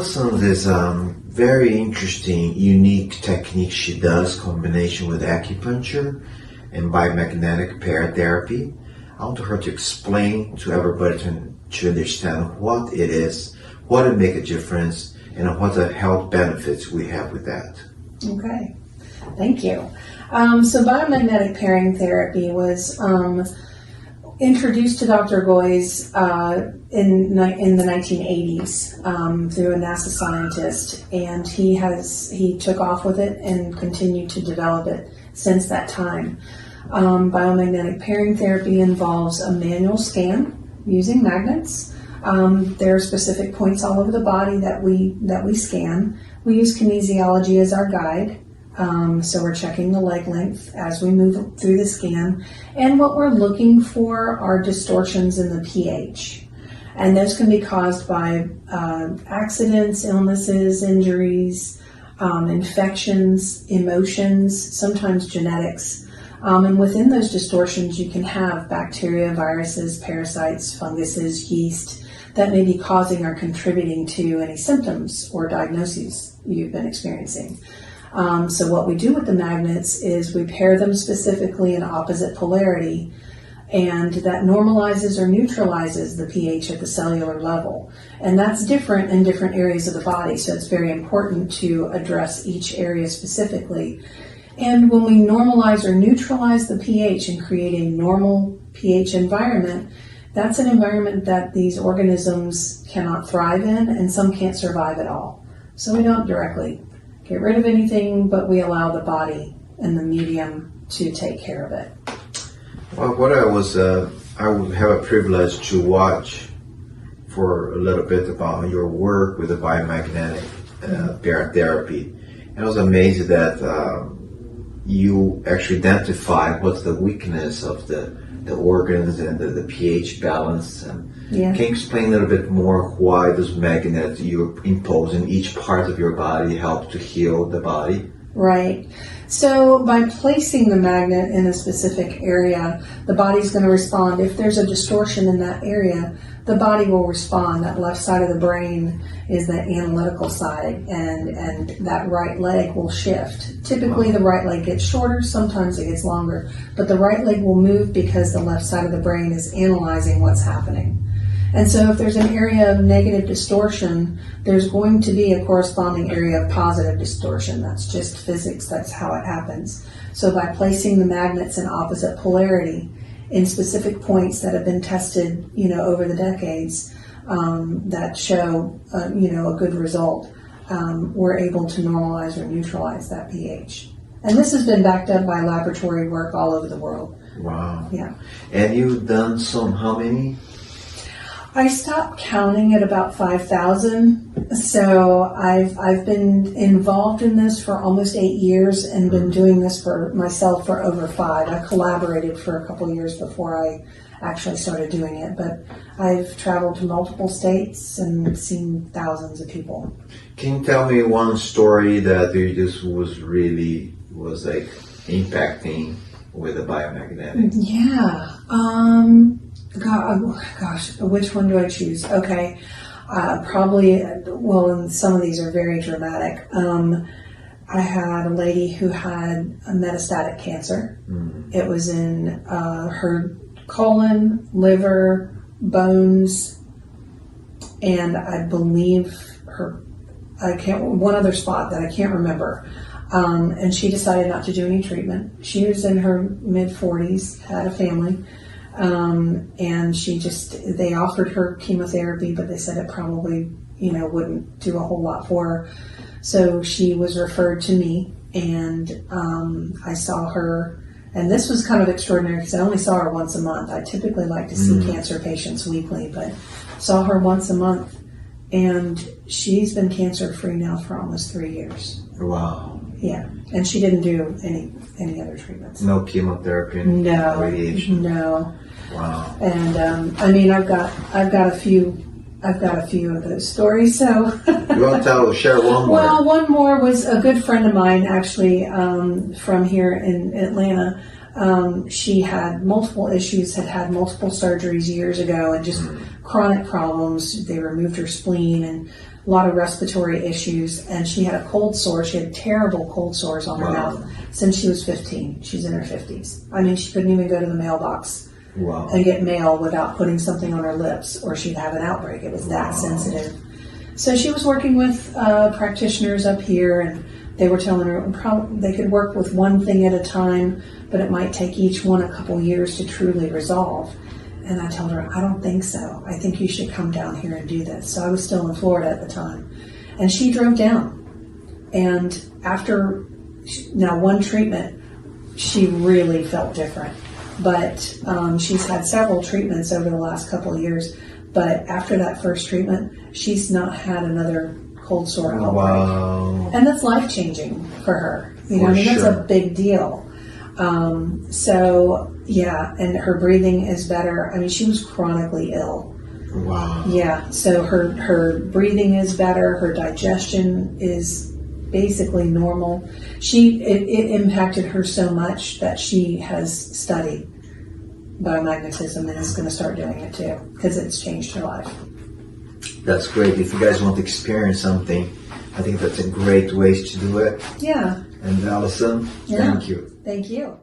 Alison is very interesting, unique technique she does, combination with acupuncture and biomagnetic pairing therapy. I want her to explain to everybody to understand what it is, what it make a difference, and what the health benefits we have with that. Okay, thank you. So biomagnetic pairing therapy was introduced to Dr. Goyes in the 1980s through a NASA scientist, and he took off with it and continued to develop it since that time. Biomagnetic pairing therapy involves a manual scan using magnets. There are specific points all over the body that we scan. We use kinesiology as our guide. So we're checking the leg length as we move through the scan. And what we're looking for are distortions in the pH. And those can be caused by accidents, illnesses, injuries, infections, emotions, sometimes genetics. And within those distortions, you can have bacteria, viruses, parasites, funguses, yeast that may be causing or contributing to any symptoms or diagnoses you've been experiencing. So what we do with the magnets is we pair them specifically in opposite polarity, and that normalizes or neutralizes the pH at the cellular level. And that's different in different areas of the body, so it's very important to address each area specifically. And when we normalize or neutralize the pH and create a normal pH environment, that's an environment that these organisms cannot thrive in, and some can't survive at all. So we don't directly get rid of anything, but we allow the body and the medium to take care of it. Well, I would have a privilege to watch for a little bit about your work with the biomagnetic pairing therapy. And I was amazed that you actually identified what's the weakness of the organs and the pH balance. And Yeah. can you explain a little bit more why those magnets you impose in each part of your body help to heal the body? Right. So by placing the magnet in a specific area, the body's going to respond. If there's a distortion in that area, the body will respond. That left side of the brain is the analytical side, and that right leg will shift. Typically, the right leg gets shorter, sometimes it gets longer, but the right leg will move because the left side of the brain is analyzing what's happening. And so if there's an area of negative distortion, there's going to be a corresponding area of positive distortion. That's just physics. That's how it happens. So by placing the magnets in opposite polarity in specific points that have been tested, over the decades, that show, a good result, we're able to normalize or neutralize that pH. And this has been backed up by laboratory work all over the world. Wow. Yeah. And you've done how many? I stopped counting at about 5,000. So I've been involved in this for almost 8 years and been doing this for myself for over 5. I collaborated for a couple of years before I actually started doing it, but I've traveled to multiple states and seen thousands of people. Can you tell me one story that this was like impacting with the biomagnetic? Yeah. Gosh, which one do I choose? Okay. Probably, and some of these are very dramatic. I had a lady who had a metastatic cancer. It was in her colon, liver, bones, and I believe one other spot that I can't remember. And she decided not to do any treatment. She was in her mid-40s, had a family. And they offered her chemotherapy, but they said it probably, wouldn't do a whole lot for her. So she was referred to me, and I saw her, and this was kind of extraordinary because I only saw her once a month. I typically like to see cancer patients weekly, but saw her once a month, and she's been cancer-free now for almost 3 years. Wow. Yeah, and she didn't do any other treatments. No chemotherapy. No radiation. No. Wow. And I've got a few of those stories. So you want to share one more? Well, one more was a good friend of mine, actually, from here in Atlanta. She had multiple issues, had multiple surgeries years ago, and just chronic problems. They removed her spleen and a lot of respiratory issues. And she had a cold sore. She had terrible cold sores on her mouth since she was 15. She's in her 50s. I mean, she couldn't even go to the mailbox and get mail without putting something on her lips, or she'd have an outbreak. It was that sensitive. So she was working with practitioners up here, and they were telling her they could work with one thing at a time, but it might take each one a couple years to truly resolve. And I told her, I don't think so. I think you should come down here and do this. So I was still in Florida at the time. And she drove down. And after one treatment, she really felt different. But she's had several treatments over the last couple of years. But after that first treatment, she's not had another cold sore outbreak. Wow. And that's life-changing for her. That's a big deal. And her breathing is better. I mean, she was chronically ill. Wow. Yeah, so her breathing is better. Her digestion is basically normal. It impacted her so much that she has studied biomagnetism and is going to start doing it too, because it's changed her life. That's great. If you guys want to experience something, I think that's a great way to do it. Yeah. And Allison, thank you. Thank you.